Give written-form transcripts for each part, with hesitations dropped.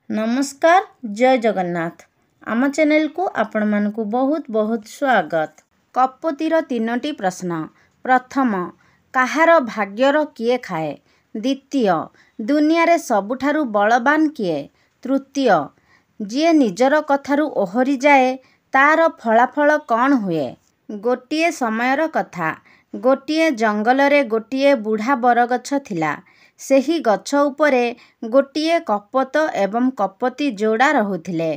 नमस्कार जय जगन्नाथ आम चैनल को आपण मानकु बहुत बहुत स्वागत। कपतिर तीनोटी प्रश्न। प्रथम, कहार भाग्यर किए खाए। द्वितीय, दुनिया रे सबुठारु बलवान किए। तृतीय, जिए निजर कथारु ओहरी जाए तार फलाफल कौन हुए। गोटिए समयर कथा। गोटिए जंगल रे गोटिए बुढ़ा बरगछ थिला। ସେହି ଗଛ ଉପରେ ଗୋଟିଏ କପୋତ ଏବଂ କପୋତୀ ଯୋଡ଼ା ରହୁଥିଲେ।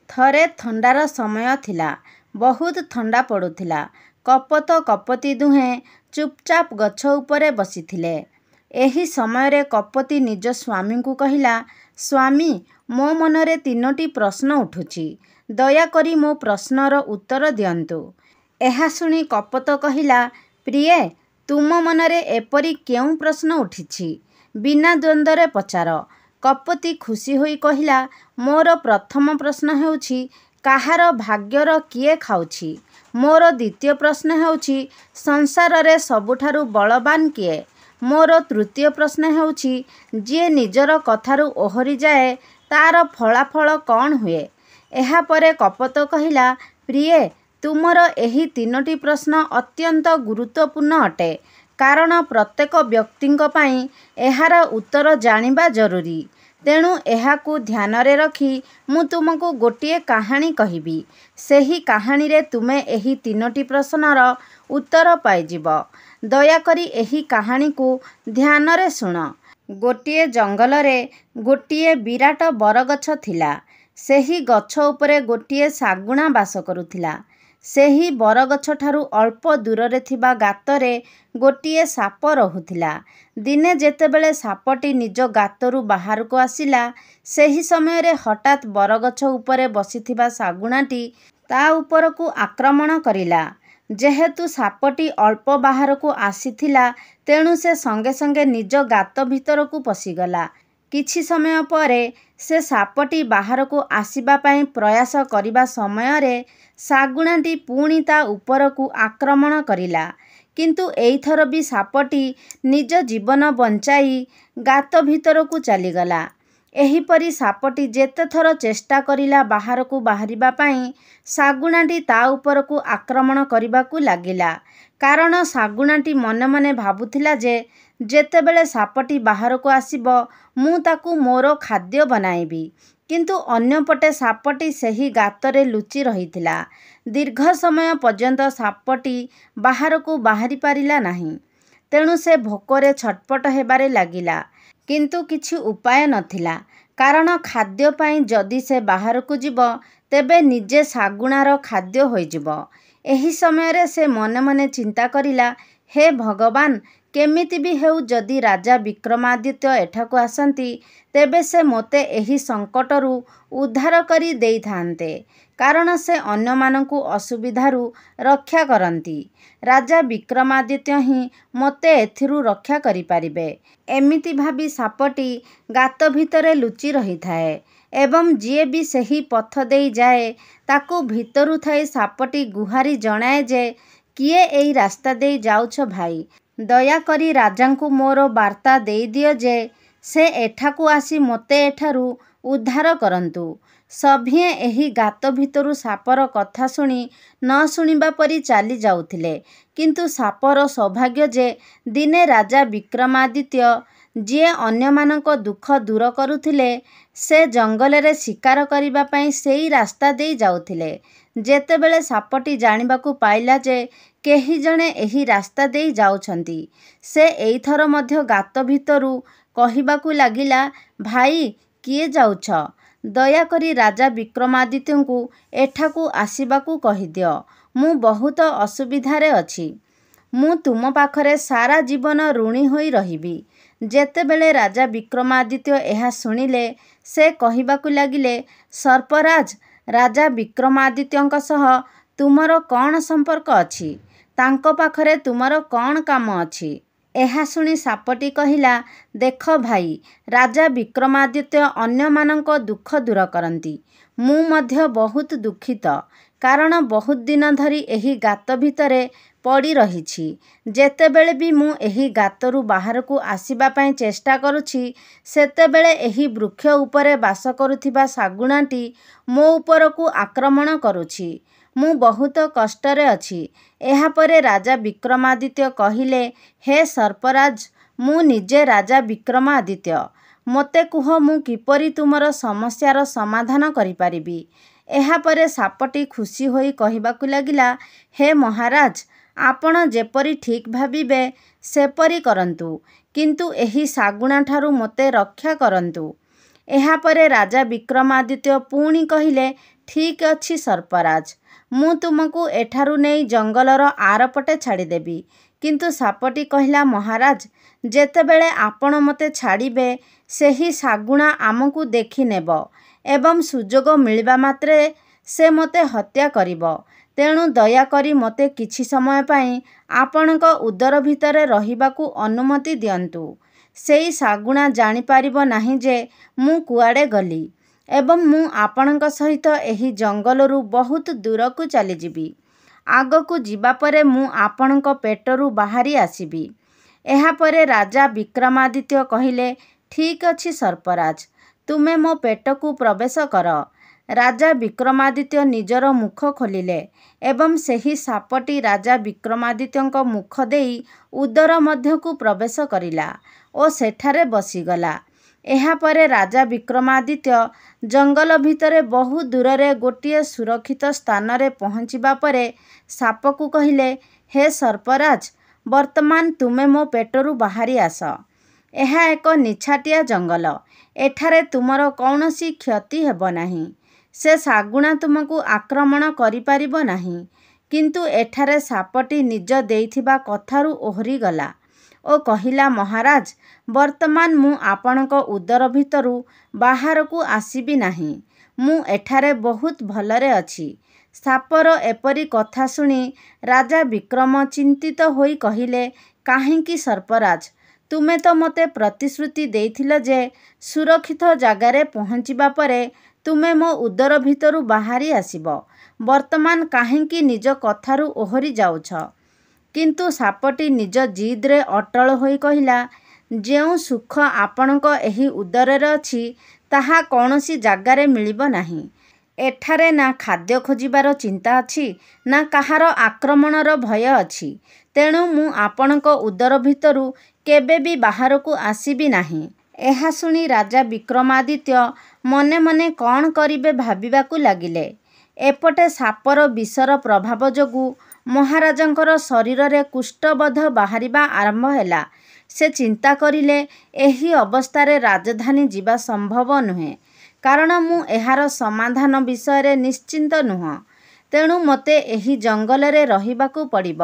ଥରେ ଥଣ୍ଡାର ସମୟ ଥିଲା। ବହୁତ ଥଣ୍ଡା ପଡ଼ୁଥିଲା। କପୋତ କପୋତୀ ଦୁହେଁ ଚୁପଚାପ ଗଛ ଉପରେ ବସିଥିଲେ। ଏହି ସମୟରେ କପୋତୀ ନିଜ ସ୍ୱାମୀଙ୍କୁ କହିଲା, ସ୍ୱାମୀ, ମୋ ମନରେ ତିନୋଟି ପ୍ରଶ୍ନ ଉଠୁଛି। ଦୟାକରି ମୋ ପ୍ରଶ୍ନର ଉତ୍ତର ଦିଅନ୍ତୁ। ଏହା ଶୁଣି କପୋତ କହିଲା, ପ୍ରିୟେ, ତୁମ ମନରେ ଏପରି କେଉଁ ପ୍ରଶ୍ନ ଉଠିଛି? ବିନା ଦ୍ୱନ୍ଦ୍ୱରେ ପଚାର। କପୋତୀ ଖୁସି ହୋଇ କହିଲା, ମୋର ପ୍ରଥମ ପ୍ରଶ୍ନ ହେଉଛି କାହାର ଭାଗ୍ୟର କିଏ ଖାଉଛି। ମୋର ଦ୍ୱିତୀୟ ପ୍ରଶ୍ନ ହେଉଛି ସଂସାରରେ ସବୁଠାରୁ ବଳବାନ କିଏ। ମୋର ତୃତୀୟ ପ୍ରଶ୍ନ ହେଉଛି ଯିଏ ନିଜର କଥାରୁ ଓହରି ଯାଏ ତାର ଫଳାଫଳ କ'ଣ ହୁଏ। ଏହାପରେ କପୋତ କହିଲା, ପ୍ରିୟେ, ତୁମର ଏହି ତିନୋଟି ପ୍ରଶ୍ନ ଅତ୍ୟନ୍ତ ଗୁରୁତ୍ୱପୂର୍ଣ୍ଣ ଅଟେ। କାରଣ ପ୍ରତ୍ୟେକ ବ୍ୟକ୍ତିଙ୍କ ପାଇଁ ଏହାର ଉତ୍ତର ଜାଣିବା ଜରୁରୀ। ତେଣୁ ଏହାକୁ ଧ୍ୟାନରେ ରଖି ମୁଁ ତୁମକୁ ଗୋଟିଏ କାହାଣୀ କହିବି। ସେହି କାହାଣୀରେ ତୁମେ ଏହି ତିନୋଟି ପ୍ରଶ୍ନର ଉତ୍ତର ପାଇଯିବ। ଦୟାକରି ଏହି କାହାଣୀକୁ ଧ୍ୟାନରେ ଶୁଣ। ଗୋଟିଏ ଜଙ୍ଗଲରେ ଗୋଟିଏ ବିରାଟ ବରଗଛ ଥିଲା। ସେହି ଗଛ ଉପରେ ଗୋଟିଏ ଶାଗୁଣା ବାସ କରୁଥିଲା। ସେହି ବରଗଛଠାରୁ ଅଳ୍ପ ଦୂରରେ ଥିବା ଗାତରେ ଗୋଟିଏ ସାପ ରହୁଥିଲା। ଦିନେ ଯେତେବେଳେ ସାପଟି ନିଜ ଗାତରୁ ବାହାରକୁ ଆସିଲା, ସେହି ସମୟରେ ହଠାତ୍ ବରଗଛ ଉପରେ ବସିଥିବା ଶାଗୁଣାଟି ତା ଉପରକୁ ଆକ୍ରମଣ କରିଲା। ଯେହେତୁ ସାପଟି ଅଳ୍ପ ବାହାରକୁ ଆସିଥିଲା, ତେଣୁ ସେ ସଙ୍ଗେ ସଙ୍ଗେ ନିଜ ଗାତ ଭିତରକୁ ପଶିଗଲା। କିଛି ସମୟ ପରେ ସେ ସାପଟି ବାହାରକୁ ଆସିବା ପାଇଁ ପ୍ରୟାସ କରିବା ସମୟରେ ଶାଗୁଣାଟି ପୁଣି ତା ଉପରକୁ ଆକ୍ରମଣ କରିଲା। କିନ୍ତୁ ଏଇଥର ବି ସାପଟି ନିଜ ଜୀବନ ବଞ୍ଚାଇ ଗାତ ଭିତରକୁ ଚାଲିଗଲା। ଏହିପରି ସାପଟି ଯେତେଥର ଚେଷ୍ଟା କରିଲା ବାହାରକୁ ବାହାରିବା ପାଇଁ, ଶାଗୁଣାଟି ତା ଉପରକୁ ଆକ୍ରମଣ କରିବାକୁ ଲାଗିଲା। କାରଣ ଶାଗୁଣାଟି ମନେ ମନେ ଭାବୁଥିଲା ଯେ ଯେତେବେଳେ ସାପଟି ବାହାରକୁ ଆସିବ, ମୁଁ ତାକୁ ମୋର ଖାଦ୍ୟ ବନାଇବି। କିନ୍ତୁ ଅନ୍ୟପଟେ ସାପଟି ସେହି ଗାତରେ ଲୁଚି ରହିଥିଲା। ଦୀର୍ଘ ସମୟ ପର୍ଯ୍ୟନ୍ତ ସାପଟି ବାହାରକୁ ବାହାରି ପାରିଲା ନାହିଁ। ତେଣୁ ସେ ଭୋକରେ ଛଟପଟ ହେବାରେ ଲାଗିଲା। କିନ୍ତୁ କିଛି ଉପାୟ ନଥିଲା। କାରଣ ଖାଦ୍ୟ ପାଇଁ ଯଦି ସେ ବାହାରକୁ ଯିବ, ତେବେ ନିଜେ ଶାଗୁଣାର ଖାଦ୍ୟ ହୋଇଯିବ। ଏହି ସମୟରେ ସେ ମନେ ମନେ ଚିନ୍ତା କରିଲା, ହେ ଭଗବାନ, କେମିତି ବି ହେଉ ଯଦି ରାଜା ବିକ୍ରମାଦିତ୍ୟ ଏଠାକୁ ଆସନ୍ତି, ତେବେ ସେ ମୋତେ ଏହି ସଙ୍କଟରୁ ଉଦ୍ଧାର କରି ଦେଇଥାନ୍ତେ। କାରଣ ସେ ଅନ୍ୟମାନଙ୍କୁ ଅସୁବିଧାରୁ ରକ୍ଷା କରନ୍ତି। ରାଜା ବିକ୍ରମାଦିତ୍ୟ ହିଁ ମୋତେ ଏଥିରୁ ରକ୍ଷା କରିପାରିବେ। ଏମିତି ଭାବି ସାପଟି ଗାତ ଭିତରେ ଲୁଚି ରହିଥାଏ ଏବଂ ଯିଏ ବି ସେହି ପଥ ଦେଇ ଯାଏ, ତାକୁ ଭିତରୁ ଥାଇ ସାପଟି ଗୁହାରି ଜଣାଏ ଯେ, କିଏ ଏଇ ରାସ୍ତା ଦେଇ ଯାଉଛ ଭାଇ? ଦୟାକରି ରାଜାଙ୍କୁ ମୋର ବାର୍ତ୍ତା ଦେଇଦିଅ ଯେ ସେ ଏଠାକୁ ଆସି ମୋତେ ଏଠାରୁ ଉଦ୍ଧାର କରନ୍ତୁ। ସଭିଏଁ ଏହି ଗାତ ଭିତରୁ ସାପର କଥା ଶୁଣି ନ ଶୁଣିବା ପରି ଚାଲି ଯାଉଥିଲେ। କିନ୍ତୁ ସାପର ସୌଭାଗ୍ୟ ଯେ ଦିନେ ରାଜା ବିକ୍ରମାଦିତ୍ୟ, ଯିଏ ଅନ୍ୟମାନଙ୍କ ଦୁଃଖ ଦୂର କରୁଥିଲେ, ସେ ଜଙ୍ଗଲରେ ଶିକାର କରିବା ପାଇଁ ସେଇ ରାସ୍ତା ଦେଇ ଯାଉଥିଲେ। ଯେତେବେଳେ ସାପଟି ଜାଣିବାକୁ ପାଇଲା ଯେ କେହି ଜଣେ ଏହି ରାସ୍ତା ଦେଇ ଯାଉଛନ୍ତି, ସେ ଏଇଥର ମଧ୍ୟ ଗାତ ଭିତରୁ କହିବାକୁ ଲାଗିଲା, ଭାଇ, କିଏ ଯାଉଛ? ଦୟାକରି ରାଜା ବିକ୍ରମାଦିତ୍ୟଙ୍କୁ ଏଠାକୁ ଆସିବାକୁ କହିଦିଅ। ମୁଁ ବହୁତ ଅସୁବିଧାରେ ଅଛି। ମୁଁ ତୁମ ପାଖରେ ସାରା ଜୀବନ ଋଣୀ ହୋଇ ରହିବି। ଯେତେବେଳେ ରାଜା ବିକ୍ରମାଦିତ୍ୟ ଏହା ଶୁଣିଲେ, ସେ କହିବାକୁ ଲାଗିଲେ, ସର୍ପରାଜ, ରାଜା ବିକ୍ରମାଦିତ୍ୟଙ୍କ ସହ ତୁମର କ'ଣ ସମ୍ପର୍କ ଅଛି? ତାଙ୍କ ପାଖରେ ତୁମର କ'ଣ କାମ ଅଛି? ଏହା ଶୁଣି ସାପଟି କହିଲା, ଦେଖ ଭାଇ, ରାଜା ବିକ୍ରମାଦିତ୍ୟ ଅନ୍ୟମାନଙ୍କ ଦୁଃଖ ଦୂର କରନ୍ତି। ମୁଁ ମଧ୍ୟ ବହୁତ ଦୁଃଖିତ। କାରଣ ବହୁତ ଦିନ ଧରି ଏହି ଗାତ ଭିତରେ ପଡ଼ି ରହିଛି। ଯେତେବେଳେ ବି ମୁଁ ଏହି ଗାତରୁ ବାହାରକୁ ଆସିବା ପାଇଁ ଚେଷ୍ଟା କରୁଛି, ସେତେବେଳେ ଏହି ବୃକ୍ଷ ଉପରେ ବାସ କରୁଥିବା ଶାଗୁଣାଟି ମୋ ଉପରକୁ ଆକ୍ରମଣ କରୁଛି। ମୁଁ ବହୁତ କଷ୍ଟରେ ଅଛି। ଏହାପରେ ରାଜା ବିକ୍ରମାଦିତ୍ୟ କହିଲେ, ହେ ସର୍ପରାଜ, ମୁଁ ନିଜେ ରାଜା ବିକ୍ରମାଦିତ୍ୟ। ମୋତେ କୁହ, ମୁଁ କିପରି ତୁମର ସମସ୍ୟାର ସମାଧାନ କରିପାରିବି? ଏହାପରେ ସାପଟି ଖୁସି ହୋଇ କହିବାକୁ ଲାଗିଲା, ହେ ମହାରାଜ, ଆପଣ ଯେପରି ଠିକ୍ ଭାବିବେ ସେପରି କରନ୍ତୁ, କିନ୍ତୁ ଏହି ଶାଗୁଣାଠାରୁ ମୋତେ ରକ୍ଷା କରନ୍ତୁ। ଏହାପରେ ରାଜା ବିକ୍ରମାଦିତ୍ୟ ପୁଣି କହିଲେ, ଠିକ୍ ଅଛି ସର୍ପରାଜ, ମୁଁ ତୁମକୁ ଏଠାରୁ ନେଇ ଜଙ୍ଗଲର ଆରପଟେ ଛାଡ଼ିଦେବି। କିନ୍ତୁ ସାପଟି କହିଲା, ମହାରାଜ, ଯେତେବେଳେ ଆପଣ ମୋତେ ଛାଡ଼ିବେ, ସେହି ଶାଗୁଣା ଆମକୁ ଦେଖିନେବ ଏବଂ ସୁଯୋଗ ମିଳିବା ମାତ୍ରେ ସେ ମୋତେ ହତ୍ୟା କରିବ। ତେଣୁ ଦୟାକରି ମୋତେ କିଛି ସମୟ ପାଇଁ ଆପଣଙ୍କ ଉଦର ଭିତରେ ରହିବାକୁ ଅନୁମତି ଦିଅନ୍ତୁ। ସେଇ ଶାଗୁଣା ଜାଣିପାରିବ ନାହିଁ ଯେ ମୁଁ କୁଆଡ଼େ ଗଲି ଏବଂ ମୁଁ ଆପଣଙ୍କ ସହିତ ଏହି ଜଙ୍ଗଲରୁ ବହୁତ ଦୂରକୁ ଚାଲିଯିବି। ଆଗକୁ ଯିବା ପରେ ମୁଁ ଆପଣଙ୍କ ପେଟରୁ ବାହାରି ଆସିବି। ଏହାପରେ ରାଜା ବିକ୍ରମାଦିତ୍ୟ କହିଲେ, ଠିକ୍ ଅଛି ସର୍ପରାଜ, ତୁମେ ମୋ ପେଟକୁ ପ୍ରବେଶ କର। ରାଜା ବିକ୍ରମାଦିତ୍ୟ ନିଜର ମୁଖ ଖୋଲିଲେ ଏବଂ ସେହି ସାପଟି ରାଜା ବିକ୍ରମାଦିତ୍ୟଙ୍କ ମୁଖ ଦେଇ ଉଦର ମଧ୍ୟକୁ ପ୍ରବେଶ କରିଲା ଓ ସେଠାରେ ବସିଗଲା। ଏହାପରେ ରାଜା ବିକ୍ରମାଦିତ୍ୟ ଜଙ୍ଗଲ ଭିତରେ ବହୁ ଦୂରରେ ଗୋଟିଏ ସୁରକ୍ଷିତ ସ୍ଥାନରେ ପହଞ୍ଚିବା ପରେ ସାପକୁ କହିଲେ, ହେ ସର୍ପରାଜ, ବର୍ତ୍ତମାନ ତୁମେ ମୋ ପେଟରୁ ବାହାରି ଆସ। ଏହା ଏକ ନିଛାଟିଆ ଜଙ୍ଗଲ। ଏଠାରେ ତୁମର କୌଣସି କ୍ଷତି ହେବ ନାହିଁ। ସେ ଶାଗୁଣା ତୁମକୁ ଆକ୍ରମଣ କରିପାରିବ ନାହିଁ। କିନ୍ତୁ ଏଠାରେ ସାପଟି ନିଜ ଦେଇଥିବା କଥାରୁ ଓହରିଗଲା ଓ କହିଲା, ମହାରାଜ, ବର୍ତ୍ତମାନ ମୁଁ ଆପଣଙ୍କ ଉଦର ଭିତରୁ ବାହାରକୁ ଆସିବି ନାହିଁ। ମୁଁ ଏଠାରେ ବହୁତ ଭଲରେ ଅଛି। ସାପର ଏପରି କଥା ଶୁଣି ରାଜା ବିକ୍ରମ ଚିନ୍ତିତ ହୋଇ କହିଲେ, କାହିଁକି ସର୍ପରାଜ, ତୁମେ ତ ମୋତେ ପ୍ରତିଶ୍ରୁତି ଦେଇଥିଲ ଯେ ସୁରକ୍ଷିତ ଜାଗାରେ ପହଞ୍ଚିବା ପରେ ତୁମେ ମୋ ଉଦର ଭିତରୁ ବାହାରି ଆସିବ। ବର୍ତ୍ତମାନ କାହିଁକି ନିଜ କଥାରୁ ଓହରି ଯାଉଛ? କିନ୍ତୁ ସାପଟି ନିଜ ଜିଦ୍ରେ ଅଟଳ ହୋଇ କହିଲା, ଯେଉଁ ସୁଖ ଆପଣଙ୍କ ଏହି ଉଦରରେ ଅଛି, ତାହା କୌଣସି ଜାଗାରେ ମିଳିବ ନାହିଁ। ଏଠାରେ ନା ଖାଦ୍ୟ ଖୋଜିବାର ଚିନ୍ତା ଅଛି, ନା କାହାର ଆକ୍ରମଣର ଭୟ ଅଛି। ତେଣୁ ମୁଁ ଆପଣଙ୍କ ଉଦର ଭିତରୁ କେବେ ବି ବାହାରକୁ ଆସିବି ନାହିଁ। ଏହା ଶୁଣି ରାଜା ବିକ୍ରମାଦିତ୍ୟ ମନେ ମନେ କ'ଣ କରିବେ ଭାବିବାକୁ ଲାଗିଲେ। ଏପଟେ ସାପର ବିଷର ପ୍ରଭାବ ଯୋଗୁଁ ମହାରାଜାଙ୍କର ଶରୀରରେ କୁଷ୍ଠବଧ ବାହାରିବା ଆରମ୍ଭ ହେଲା। ସେ ଚିନ୍ତା କରିଲେ, ଏହି ଅବସ୍ଥାରେ ରାଜଧାନୀ ଯିବା ସମ୍ଭବ ନୁହେଁ, କାରଣ ମୁଁ ଏହାର ସମାଧାନ ବିଷୟରେ ନିଶ୍ଚିନ୍ତ ନୁହଁ। ତେଣୁ ମୋତେ ଏହି ଜଙ୍ଗଲରେ ରହିବାକୁ ପଡ଼ିବ।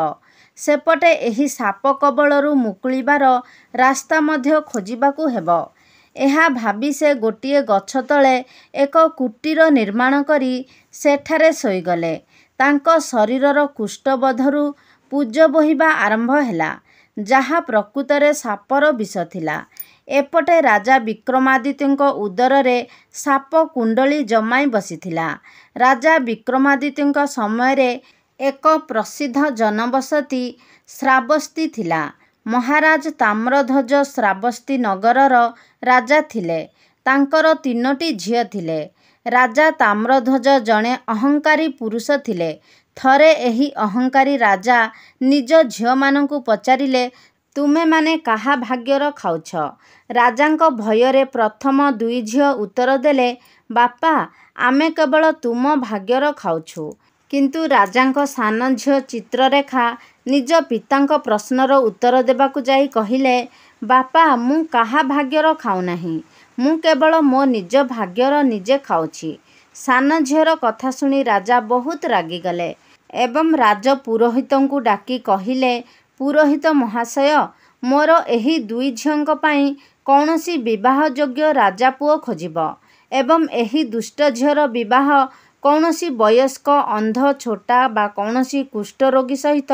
ସେପଟେ ଏହି ସାପ କବଳରୁ ମୁକୁଳିବାର ରାସ୍ତା ମଧ୍ୟ ଖୋଜିବାକୁ ହେବ। ଏହା ଭାବି ସେ ଗୋଟିଏ ଗଛ ତଳେ ଏକ କୁଟୀର ନିର୍ମାଣ କରି ସେଠାରେ ଶୋଇଗଲେ। ତାଙ୍କ ଶରୀରର କୁଷ୍ଠବଧରୁ ପୂଜ ବୋହିବା ଆରମ୍ଭ ହେଲା, ଯାହା ପ୍ରକୃତରେ ସାପର ବିଷ ଥିଲା। ଏପଟେ ରାଜା ବିକ୍ରମାଦିତ୍ୟଙ୍କ ଉଦରରେ ସାପ କୁଣ୍ଡଳୀ ଜମାଇ ବସିଥିଲା। ରାଜା ବିକ୍ରମାଦିତ୍ୟଙ୍କ ସମୟରେ ଏକ ପ୍ରସିଦ୍ଧ ଜନବସତି ଶ୍ରାବସ୍ତୀ ଥିଲା। ମହାରାଜ ତାମ୍ରଧ୍ୱଜ ଶ୍ରାବସ୍ତୀ ନଗରର ରାଜା ଥିଲେ। ତାଙ୍କର 3ଟି ଝିଅ ଥିଲେ। ରାଜା ତାମ୍ରଧ୍ୱଜ ଜଣେ ଅହଙ୍କାରୀ ପୁରୁଷ ଥିଲେ। ଥରେ ଏହି ଅହଙ୍କାରୀ ରାଜା ନିଜ ଝିଅମାନଙ୍କୁ ପଚାରିଲେ, ତୁମେମାନେ କାହା ଭାଗ୍ୟର ଖାଉଛ? ରାଜାଙ୍କ ଭୟରେ ପ୍ରଥମ 2 ଝିଅ ଉତ୍ତର ଦେଲେ, ବାପା, ଆମେ କେବଳ ତୁମ ଭାଗ୍ୟର ଖାଉଛୁ। କିନ୍ତୁ ରାଜାଙ୍କ ସାନ ଝିଅ ଚିତ୍ରରେଖା ନିଜ ପିତାଙ୍କ ପ୍ରଶ୍ନର ଉତ୍ତର ଦେବାକୁ ଯାଇ କହିଲେ, ବାପା, ମୁଁ କାହା ଭାଗ୍ୟର ଖାଉନାହିଁ। ମୁଁ କେବଳ ମୋ ନିଜ ଭାଗ୍ୟର ନିଜେ ଖାଉଛି। ସାନ ଝିଅର କଥା ଶୁଣି ରାଜା ବହୁତ ରାଗିଗଲେ ଏବଂ ରାଜ ପୁରୋହିତଙ୍କୁ ଡାକି କହିଲେ, ପୁରୋହିତ ମହାଶୟ, ମୋର ଏହି 2 ଝିଅଙ୍କ ପାଇଁ କୌଣସି ବିବାହଯୋଗ୍ୟ ରାଜାପୁଅ ଖୋଜିବ ଏବଂ ଏହି ଦୁଷ୍ଟ ଝିଅର ବିବାହ କୌଣସି ବୟସ୍କ, ଅନ୍ଧ, ଛୋଟା ବା କୌଣସି କୁଷ୍ଠରୋଗୀ ସହିତ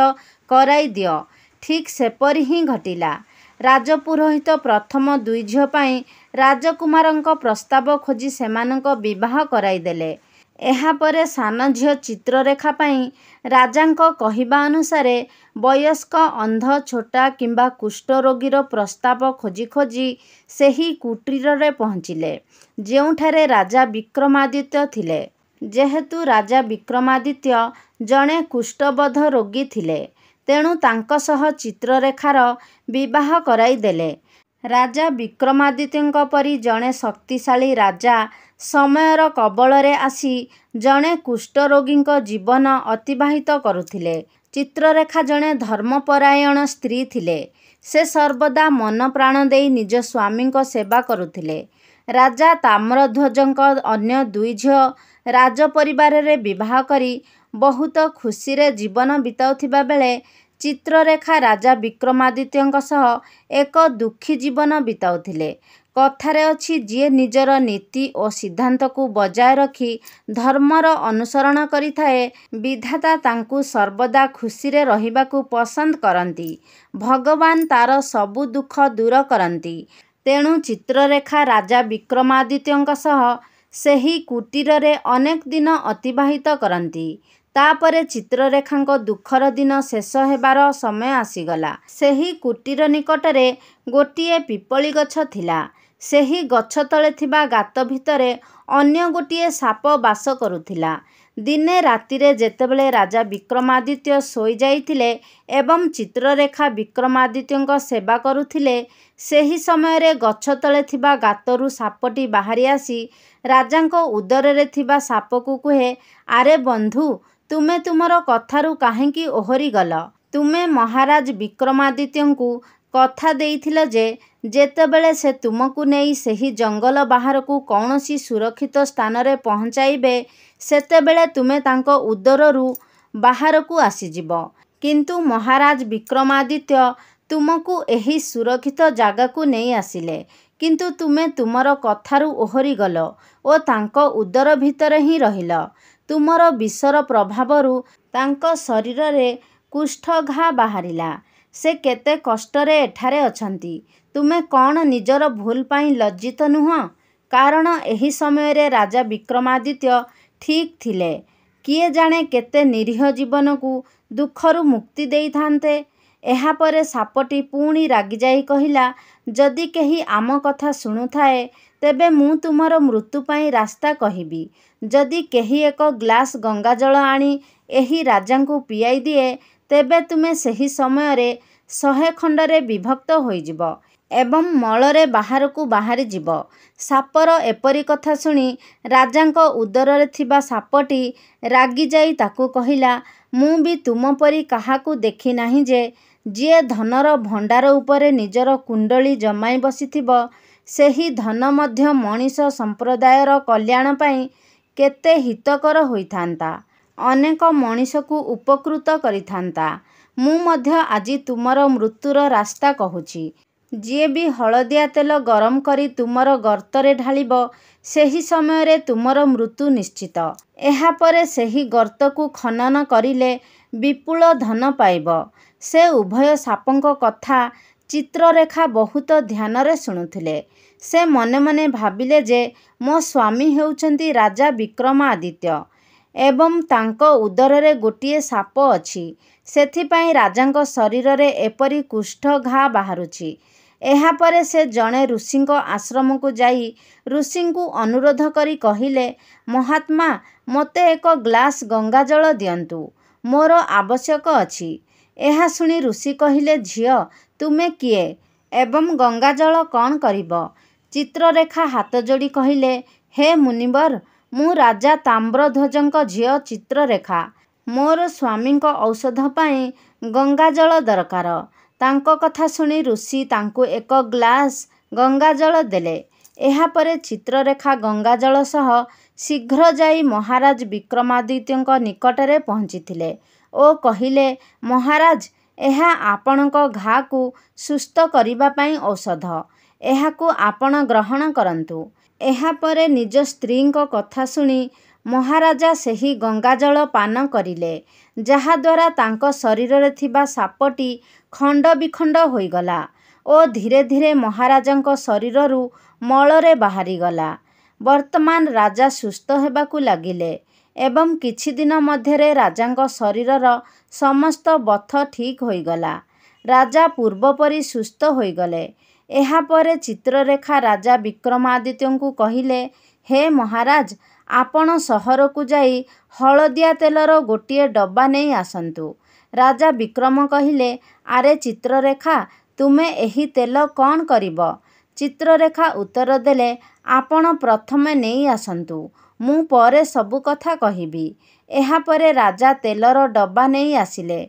କରାଇ ଦିଅ। ଠିକ୍ ସେପରି ହିଁ ଘଟିଲା। ରାଜପୁରୋହିତ ପ୍ରଥମ 2 ଝିଅ ପାଇଁ ରାଜକୁମାରଙ୍କ ପ୍ରସ୍ତାବ ଖୋଜି ସେମାନଙ୍କ ବିବାହ କରାଇଦେଲେ। ଏହାପରେ ସାନ ଝିଅ ଚିତ୍ରରେଖା ପାଇଁ ରାଜାଙ୍କ କହିବା ଅନୁସାରେ ବୟସ୍କ ଅନ୍ଧ ଛୋଟା କିମ୍ବା କୁଷ୍ଠରୋଗୀର ପ୍ରସ୍ତାବ ଖୋଜି ଖୋଜି ସେହି କୁଟୀରରେ ପହଞ୍ଚିଲେ ଯେଉଁଠାରେ ରାଜା ବିକ୍ରମାଦିତ୍ୟ ଥିଲେ। ଯେହେତୁ ରାଜା ବିକ୍ରମାଦିତ୍ୟ ଜଣେ କୁଷ୍ଠବଧ ରୋଗୀ ଥିଲେ ତେଣୁ ତାଙ୍କ ସହ ଚିତ୍ରରେଖାର ବିବାହ କରାଇଦେଲେ। ରାଜା ବିକ୍ରମାଦିତ୍ୟଙ୍କ ପରି ଜଣେ ଶକ୍ତିଶାଳୀ ରାଜା ସମୟର କବଳରେ ଆସି ଜଣେ କୁଷ୍ଠରୋଗୀଙ୍କ ଜୀବନ ଅତିବାହିତ କରୁଥିଲେ। ଚିତ୍ରରେଖା ଜଣେ ଧର୍ମପରାୟଣ ସ୍ତ୍ରୀ ଥିଲେ। ସେ ସର୍ବଦା ମନ ପ୍ରାଣ ଦେଇ ନିଜ ସ୍ୱାମୀଙ୍କ ସେବା କରୁଥିଲେ। ରାଜା ତାମ୍ରଧ୍ୱଜଙ୍କ ଅନ୍ୟ 2 ଝିଅ ରାଜପରିବାରରେ ବିବାହ କରି ବହୁତ ଖୁସିରେ ଜୀବନ ବିତାଉଥିବା ବେଳେ ଚିତ୍ରରେଖା ରାଜା ବିକ୍ରମାଦିତ୍ୟଙ୍କ ସହ ଏକ ଦୁଃଖୀ ଜୀବନ ବିତାଉଥିଲେ। କଥାରେ ଅଛି, ଯିଏ ନିଜର ନୀତି ଓ ସିଦ୍ଧାନ୍ତକୁ ବଜାୟ ରଖି ଧର୍ମର ଅନୁସରଣ କରିଥାଏ ବିଧାତା ତାଙ୍କୁ ସର୍ବଦା ଖୁସିରେ ରହିବାକୁ ପସନ୍ଦ କରନ୍ତି। ଭଗବାନ ତାର ସବୁ ଦୁଃଖ ଦୂର କରନ୍ତି। ତେଣୁ ଚିତ୍ରରେଖା ରାଜା ବିକ୍ରମାଦିତ୍ୟଙ୍କ ସହ ସେହି କୁଟୀରରେ ଅନେକ ଦିନ ଅତିବାହିତ କରନ୍ତି। ତାପରେ ଚିତ୍ରରେଖାଙ୍କ ଦୁଃଖର ଦିନ ଶେଷ ହେବାର ସମୟ ଆସିଗଲା। ସେହି କୁଟୀର ନିକଟରେ ଗୋଟିଏ ପିପଳି ଗଛ ଥିଲା। ସେହି ଗଛ ତଳେ ଥିବା ଗାତ ଭିତରେ ଅନ୍ୟ ଗୋଟିଏ ସାପ ବାସ କରୁଥିଲା। ଦିନେ ରାତିରେ ଯେତେବେଳେ ରାଜା ବିକ୍ରମାଦିତ୍ୟ ଶୋଇଯାଇଥିଲେ ଏବଂ ଚିତ୍ରରେଖା ବିକ୍ରମାଦିତ୍ୟଙ୍କ ସେବା କରୁଥିଲେ ସେହି ସମୟରେ ଗଛ ତଳେ ଥିବା ଗାତରୁ ସାପଟି ବାହାରି ଆସି ରାଜାଙ୍କ ଉଦରରେ ଥିବା ସାପକୁ କୁହେ, ଆରେ ବନ୍ଧୁ, ତୁମେ ତୁମର କଥାରୁ କାହିଁକି ଓହରିଗଲ? ତୁମେ ମହାରାଜ ବିକ୍ରମାଦିତ୍ୟଙ୍କୁ କଥା ଦେଇଥିଲ ଯେ ଯେତେବେଳେ ସେ ତୁମକୁ ନେଇ ସେହି ଜଙ୍ଗଲ ବାହାରକୁ କୌଣସି ସୁରକ୍ଷିତ ସ୍ଥାନରେ ପହଞ୍ଚାଇବେ ସେତେବେଳେ ତୁମେ ତାଙ୍କ ଉଦରରୁ ବାହାରକୁ ଆସିଯିବ। କିନ୍ତୁ ମହାରାଜ ବିକ୍ରମାଦିତ୍ୟ ତୁମକୁ ଏହି ସୁରକ୍ଷିତ ଜାଗାକୁ ନେଇ ଆସିଲେ କିନ୍ତୁ ତୁମେ ତୁମର କଥାରୁ ଓହରିଗଲ ଓ ତାଙ୍କ ଉଦର ଭିତରେ ହିଁ ରହିଲ। ତୁମର ବିଷର ପ୍ରଭାବରୁ ତାଙ୍କ ଶରୀରରେ କୁଷ୍ଠଘା ବାହାରିଲା। ସେ କେତେ କଷ୍ଟରେ ଏଠାରେ ଅଛନ୍ତି। ତୁମେ କ'ଣ ନିଜର ଭୁଲ ପାଇଁ ଲଜ୍ଜିତ ନୁହଁ? କାରଣ ଏହି ସମୟରେ ରାଜା ବିକ୍ରମାଦିତ୍ୟ ଠିକ୍ ଥିଲେ। କିଏ ଜାଣେ କେତେ ନିରୀହ ଜୀବନକୁ ଦୁଃଖରୁ ମୁକ୍ତି ଦେଇଥାନ୍ତେ। ଏହାପରେ ସାପଟି ପୁଣି ରାଗିଯାଇ କହିଲା, ଯଦି କେହି ଆମ କଥା ଶୁଣୁଥାଏ ତେବେ ମୁଁ ତୁମର ମୃତ୍ୟୁ ପାଇଁ ରାସ୍ତା କହିବି। ଯଦି କେହି ଏକ ଗ୍ଲାସ ଗଙ୍ଗାଜଳ ଆଣି ଏହି ରାଜାଙ୍କୁ ପିଆଇ ଦିଏ ତେବେ ତୁମେ ସେହି ସମୟରେ 100 ଖଣ୍ଡରେ ବିଭକ୍ତ ହୋଇଯିବ ଏବଂ ମଳରେ ବାହାରକୁ ବାହାରିଯିବ। ସାପର ଏପରି କଥା ଶୁଣି ରାଜାଙ୍କ ଉଦରରେ ଥିବା ସାପଟି ରାଗିଯାଇ ତାକୁ କହିଲା, ମୁଁ ବି ତୁମ ପରି କାହାକୁ ଦେଖି ନାହିଁ ଯେ ଯିଏ ଧନର ଭଣ୍ଡାର ଉପରେ ନିଜର କୁଣ୍ଡଳୀ ଜମାଇ ବସିଥିବ ସେହି ଧନ ମଧ୍ୟ ମଣିଷ ସମ୍ପ୍ରଦାୟର କଲ୍ୟାଣ ପାଇଁ କେତେ ହିତକର ହୋଇଥାନ୍ତା, ଅନେକ ମଣିଷକୁ ଉପକୃତ କରିଥାନ୍ତା। ମୁଁ ମଧ୍ୟ ଆଜି ତୁମର ମୃତ୍ୟୁର ରାସ୍ତା କହୁଛି। ଯିଏ ବି ହଳଦିଆ ତେଲ ଗରମ କରି ତୁମର ଗର୍ତ୍ତରେ ଢାଳିବ ସେହି ସମୟରେ ତୁମର ମୃତ୍ୟୁ ନିଶ୍ଚିତ। ଏହାପରେ ସେହି ଗର୍ତ୍ତକୁ ଖନନ କରିଲେ ବିପୁଳ ଧନ ପାଇବ। ସେ ଉଭୟ ସାପଙ୍କ କଥା ଚିତ୍ରରେଖା ବହୁତ ଧ୍ୟାନରେ ଶୁଣୁଥିଲେ। ସେ ମନେ ମନେ ଭାବିଲେ ଯେ ମୋ ସ୍ୱାମୀ ହେଉଛନ୍ତି ରାଜା ବିକ୍ରମାଦିତ୍ୟ ଏବଂ ତାଙ୍କ ଉଦରରେ ଗୋଟିଏ ସାପ ଅଛି। ସେଥିପାଇଁ ରାଜାଙ୍କ ଶରୀରରେ ଏପରି କୁଷ୍ଠ ଘା ବାହାରୁଛି। ଏହାପରେ ସେ ଜଣେ ଋଷିଙ୍କ ଆଶ୍ରମକୁ ଯାଇ ଋଷିଙ୍କୁ ଅନୁରୋଧ କରି କହିଲେ, ମହାତ୍ମା, ମୋତେ ଏକ ଗ୍ଲାସ ଗଙ୍ଗାଜଳ ଦିଅନ୍ତୁ। ମୋର ଆବଶ୍ୟକ ଅଛି। ଏହା ଶୁଣି ଋଷି କହିଲେ, ଝିଅ, ତୁମେ କିଏ ଏବଂ ଗଙ୍ଗାଜଳ କ'ଣ କରିବ? ଚିତ୍ରରେଖା ହାତ ଯୋଡ଼ି କହିଲେ, ହେ ମୁନିବର, ମୁଁ ରାଜା ତାମ୍ରଧ୍ୱଜଙ୍କ ଝିଅ ଚିତ୍ରରେଖା। ମୋର ସ୍ୱାମୀଙ୍କ ଔଷଧ ପାଇଁ ଗଙ୍ଗାଜଳ ଦରକାର। ତାଙ୍କ କଥା ଶୁଣି ଋଷି ତାଙ୍କୁ ଏକ ଗ୍ଲାସ ଗଙ୍ଗାଜଳ ଦେଲେ। ଏହାପରେ ଚିତ୍ରରେଖା ଗଙ୍ଗାଜଳ ସହ ଶୀଘ୍ର ଯାଇ ମହାରାଜ ବିକ୍ରମାଦିତ୍ୟଙ୍କ ନିକଟରେ ପହଞ୍ଚିଥିଲେ ଓ କହିଲେ, ମହାରାଜ, ଏହା ଆପଣଙ୍କ ଘାକୁ ସୁସ୍ଥ କରିବା ପାଇଁ ଔଷଧ। ଏହାକୁ ଆପଣ ଗ୍ରହଣ କରନ୍ତୁ। ଏହାପରେ ନିଜ ସ୍ତ୍ରୀଙ୍କ କଥା ଶୁଣି ମହାରାଜା ସେହି ଗଙ୍ଗାଜଳ ପାନ କରିଲେ ଯାହାଦ୍ୱାରା ତାଙ୍କ ଶରୀରରେ ଥିବା ସାପଟି ଖଣ୍ଡ ବିଖଣ୍ଡ ହୋଇଗଲା ଓ ଧୀରେ ଧୀରେ ମହାରାଜାଙ୍କ ଶରୀରରୁ ମଳରେ ବାହାରିଗଲା। ବର୍ତ୍ତମାନ ରାଜା ସୁସ୍ଥ ହେବାକୁ ଲାଗିଲେ ଏବଂ କିଛି ଦିନ ମଧ୍ୟରେ ରାଜାଙ୍କ ଶରୀରର ସମସ୍ତ ବଥ ଠିକ୍ ହୋଇଗଲା। ରାଜା ପୂର୍ବପରି ସୁସ୍ଥ ହୋଇଗଲେ। ଏହାପରେ ଚିତ୍ରରେଖା ରାଜା ବିକ୍ରମାଦିତ୍ୟଙ୍କୁ କହିଲେ, ହେ ମହାରାଜ, ଆପଣ ସହରକୁ ଯାଇ ହଳଦିଆ ତେଲର ଗୋଟିଏ ଡବା ନେଇ ଆସନ୍ତୁ। ରାଜା ବିକ୍ରମ କହିଲେ, ଆରେ ଚିତ୍ରରେଖା, ତୁମେ ଏହି ତେଲ କ'ଣ କରିବ? ଚିତ୍ରରେଖା ଉତ୍ତର ଦେଲେ, ଆପଣ ପ୍ରଥମେ ନେଇ ଆସନ୍ତୁ, ମୁଁ ପରେ ସବୁ କଥା କହିବି। ଏହାପରେ ରାଜା ତେଲର ଡବା ନେଇ ଆସିଲେ।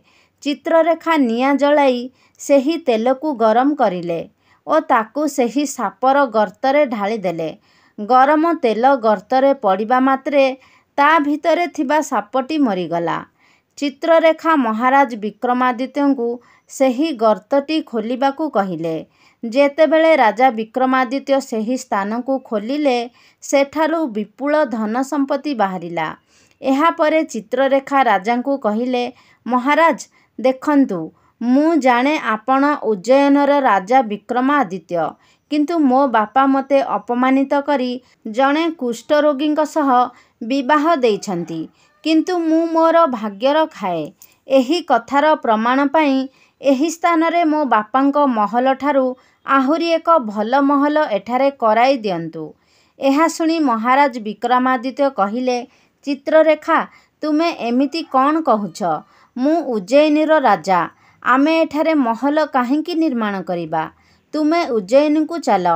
ଚିତ୍ରରେଖା ନିଆଁ ଜଳାଇ ସେହି ତେଲକୁ ଗରମ କରିଲେ ଓ ତାକୁ ସେହି ସାପର ଗର୍ତ୍ତରେ ଢାଳିଦେଲେ। ଗରମ ତେଲ ଗର୍ତ୍ତରେ ପଡ଼ିବା ମାତ୍ରେ ତା ଭିତରେ ଥିବା ସାପଟି ମରିଗଲା। ଚିତ୍ରରେଖା ମହାରାଜ ବିକ୍ରମାଦିତ୍ୟଙ୍କୁ ସେହି ଗର୍ତ୍ତଟି ଖୋଲିବାକୁ କହିଲେ। ଯେତେବେଳେ ରାଜା ବିକ୍ରମାଦିତ୍ୟ ସେହି ସ୍ଥାନକୁ ଖୋଲିଲେ, ସେଠାରୁ ବିପୁଳ ଧନ ସମ୍ପତ୍ତି ବାହାରିଲା। ଏହାପରେ ଚିତ୍ରରେଖା ରାଜାଙ୍କୁ କହିଲେ, ମହାରାଜ, ଦେଖନ୍ତୁ, ମୁଁ ଜାଣେ ଆପଣ ଉଜ୍ଜୟିନୀର ରାଜା ବିକ୍ରମାଦିତ୍ୟ, କିନ୍ତୁ ମୋ ବାପା ମୋତେ ଅପମାନିତ କରି ଜଣେ କୁଷ୍ଠରୋଗୀଙ୍କ ସହ ବିବାହ ଦେଇଛନ୍ତି, କିନ୍ତୁ ମୁଁ ମୋର ଭାଗ୍ୟର ଖାଏ। ଏହି କଥାର ପ୍ରମାଣ ପାଇଁ ଏହି ସ୍ଥାନରେ ମୋ ବାପାଙ୍କ ମହଲଠାରୁ ଆହୁରି ଏକ ଭଲ ମହଲ ଏଠାରେ କରାଇ ଦିଅନ୍ତୁ। ଏହା ଶୁଣି ମହାରାଜ ବିକ୍ରମାଦିତ୍ୟ କହିଲେ, ଚିତ୍ରରେଖା, ତୁମେ ଏମିତି କ'ଣ କହୁଛ? ମୁଁ ଉଜ୍ଜୟିନୀର ରାଜା, ଆମେ ଏଠାରେ ମହଲ କାହିଁକି ନିର୍ମାଣ କରିବା? ତୁମେ ଉଜ୍ଜୟିନୀକୁ ଚାଲ।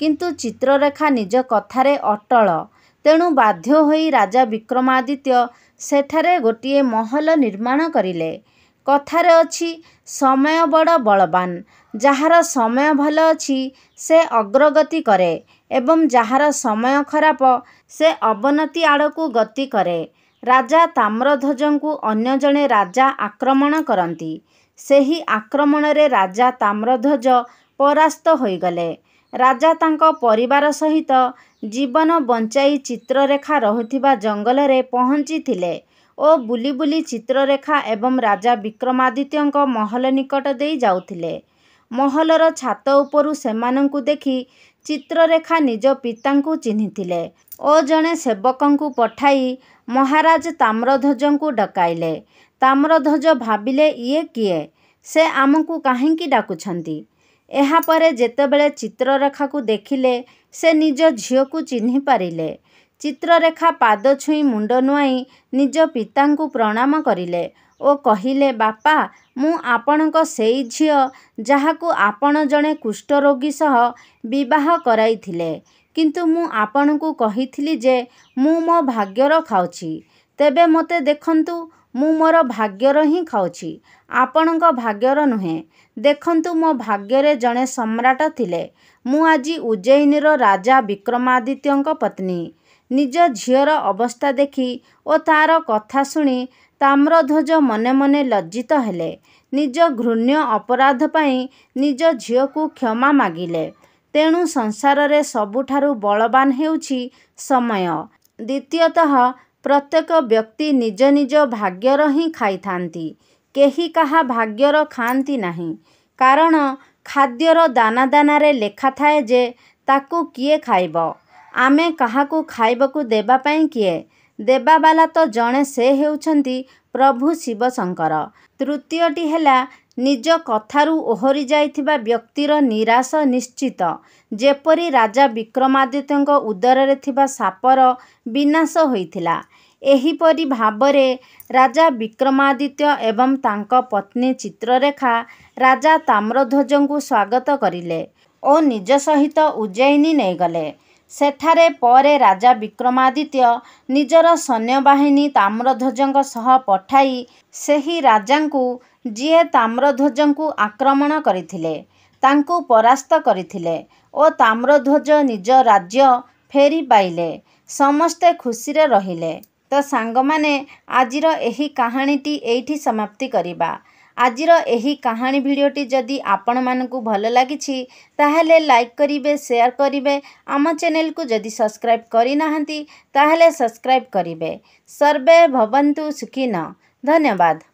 କିନ୍ତୁ ଚିତ୍ରରେଖା ନିଜ କଥାରେ ଅଟଳ। ତେଣୁ ବାଧ୍ୟ ହୋଇ ରାଜା ବିକ୍ରମାଦିତ୍ୟ ସେଠାରେ ଗୋଟିଏ ମହଲ ନିର୍ମାଣ କରିଲେ। କଥାରେ ଅଛି, ସମୟ ବଡ଼ ବଳବାନ। ଯାହାର ସମୟ ଭଲ ଅଛି ସେ ଅଗ୍ରଗତି କରେ ଏବଂ ଯାହାର ସମୟ ଖରାପ ସେ ଅବନତି ଆଡ଼କୁ ଗତି କରେ। ରାଜା ତାମ୍ରଧ୍ୱଜଙ୍କୁ ଅନ୍ୟ ଜଣେ ରାଜା ଆକ୍ରମଣ କରନ୍ତି। ସେହି ଆକ୍ରମଣରେ ରାଜା ତାମ୍ରଧ୍ୱଜ ପରାସ୍ତ ହୋଇଗଲେ। ରାଜା ତାଙ୍କ ପରିବାର ସହିତ ଜୀବନ ବଞ୍ଚାଇ ଚିତ୍ରରେଖା ରହୁଥିବା ଜଙ୍ଗଲରେ ପହଞ୍ଚିଥିଲେ ଓ ବୁଲି ବୁଲି ଚିତ୍ରରେଖା ଏବଂ ରାଜା ବିକ୍ରମାଦିତ୍ୟଙ୍କ ମହଲ ନିକଟ ଦେଇ ଯାଉଥିଲେ। ମହଲର ଛାତ ଉପରୁ ସେମାନଙ୍କୁ ଦେଖି ଚିତ୍ରରେଖା ନିଜ ପିତାଙ୍କୁ ଚିହ୍ନିଥିଲେ ଓ ଜଣେ ସେବକଙ୍କୁ ପଠାଇ ମହାରାଜ ତାମ୍ରଧ୍ୱଜଙ୍କୁ ଡକାଇଲେ। ତାମ୍ରଧ୍ୱଜ ଭାବିଲେ, ଇଏ କିଏ? ସେ ଆମକୁ କାହିଁକି ଡାକୁଛନ୍ତି? ଏହାପରେ ଯେତେବେଳେ ଚିତ୍ରରେଖାକୁ ଦେଖିଲେ, ସେ ନିଜ ଝିଅକୁ ଚିହ୍ନି ପାରିଲେ। ଚିତ୍ରରେଖା ପାଦ ଛୁଇଁ ମୁଣ୍ଡ ନୁଆଁଇ ନିଜ ପିତାଙ୍କୁ ପ୍ରଣାମ କରିଲେ ଓ କହିଲେ, ବାପା, ମୁଁ ଆପଣଙ୍କ ସେଇ ଝିଅ ଯାହାକୁ ଆପଣ ଜଣେ କୁଷ୍ଠରୋଗୀ ସହ ବିବାହ କରାଇଥିଲେ। କିନ୍ତୁ ମୁଁ ଆପଣଙ୍କୁ କହିଥିଲି ଯେ ମୁଁ ମୋ ଭାଗ୍ୟର ଖାଉଛି। ତେବେ ମୋତେ ଦେଖନ୍ତୁ, ମୁଁ ମୋର ଭାଗ୍ୟର ହିଁ ଖାଉଛି, ଆପଣଙ୍କ ଭାଗ୍ୟର ନୁହେଁ। ଦେଖନ୍ତୁ, ମୋ ଭାଗ୍ୟରେ ଜଣେ ସମ୍ରାଟ ଥିଲେ। ମୁଁ ଆଜି ଉଜ୍ଜୟିନୀର ରାଜା ବିକ୍ରମାଦିତ୍ୟଙ୍କ ପତ୍ନୀ। ନିଜ ଝିଅର ଅବସ୍ଥା ଦେଖି ଓ ତା'ର କଥା ଶୁଣି ତାମ୍ରଧ୍ୱଜ ମନେ ମନେ ଲଜ୍ଜିତ ହେଲେ। ନିଜ ଘୃଣ୍ୟ ଅପରାଧ ପାଇଁ ନିଜ ଝିଅକୁ କ୍ଷମା ମାଗିଲେ। ତେଣୁ ସଂସାରରେ ସବୁଠାରୁ ବଳବାନ ହେଉଛି ସମୟ। ଦ୍ୱିତୀୟତଃ, ପ୍ରତ୍ୟେକ ବ୍ୟକ୍ତି ନିଜ ନିଜ ଭାଗ୍ୟର ହିଁ ଖାଇଥାନ୍ତି, କେହି କାହା ଭାଗ୍ୟର ଖାଆନ୍ତି ନାହିଁ। କାରଣ ଖାଦ୍ୟର ଦାନା ଦାନାରେ ଲେଖା ଥାଏ ଯେ ତାକୁ କିଏ ଖାଇବ। ଆମେ କାହାକୁ ଖାଇବାକୁ ଦେବା ପାଇଁ କିଏ? ଦେବାବାଲା ତ ଜଣେ, ସେ ହେଉଛନ୍ତି ପ୍ରଭୁ ଶିବଶଙ୍କର। ତୃତୀୟଟି ହେଲା, ନିଜ କଥାରୁ ଓହରି ଯାଇଥିବା ବ୍ୟକ୍ତିର ନିରାଶ ନିଶ୍ଚିତ। ଯେପରି ରାଜା ବିକ୍ରମାଦିତ୍ୟଙ୍କ ଉଦରରେ ଥିବା ସାପର ବିନାଶ ହୋଇଥିଲା, ଏହିପରି ଭାବରେ ରାଜା ବିକ୍ରମାଦିତ୍ୟ ଏବଂ ତାଙ୍କ ପତ୍ନୀ ଚିତ୍ରରେଖା ରାଜା ତାମ୍ରଧ୍ୱଜଙ୍କୁ ସ୍ୱାଗତ କରିଲେ ଓ ନିଜ ସହିତ ଉଜ୍ଜୟିନୀ ନେଇଗଲେ। ସେଠାରେ ପରେ ରାଜା ବିକ୍ରମାଦିତ୍ୟ ନିଜର ସୈନ୍ୟବାହିନୀ ତାମ୍ରଧ୍ୱଜଙ୍କ ସହ ପଠାଇ ସେହି ରାଜାଙ୍କୁ, ଯିଏ ତାମ୍ରଧ୍ୱଜଙ୍କୁ ଆକ୍ରମଣ କରିଥିଲେ, ତାଙ୍କୁ ପରାସ୍ତ କରିଥିଲେ ଓ ତାମ୍ରଧ୍ୱଜ ନିଜ ରାଜ୍ୟ ଫେରି ପାଇଲେ। ସମସ୍ତେ ଖୁସିରେ ରହିଲେ। ତ ସାଙ୍ଗମାନେ, ଆଜିର ଏହି କାହାଣୀଟି ଏଇଠି ସମାପ୍ତି କରିବା। ଆଜିର ଏହି କାହାଣୀ ଭିଡ଼ିଓଟି ଯଦି ଆପଣମାନଙ୍କୁ ଭଲ ଲାଗିଛି ତାହେଲେ ଲାଇକ୍ କରିବେ, ସେୟାର କରିବେ। ଆମ ଚ୍ୟାନେଲକୁ ଯଦି ସବସ୍କ୍ରାଇବ୍ କରିନାହାନ୍ତି ତାହେଲେ ସବସ୍କ୍ରାଇବ୍ କରିବେ। ସର୍ବେ ଭବନ୍ତୁ ସୁଖିନଃ। ଧନ୍ୟବାଦ।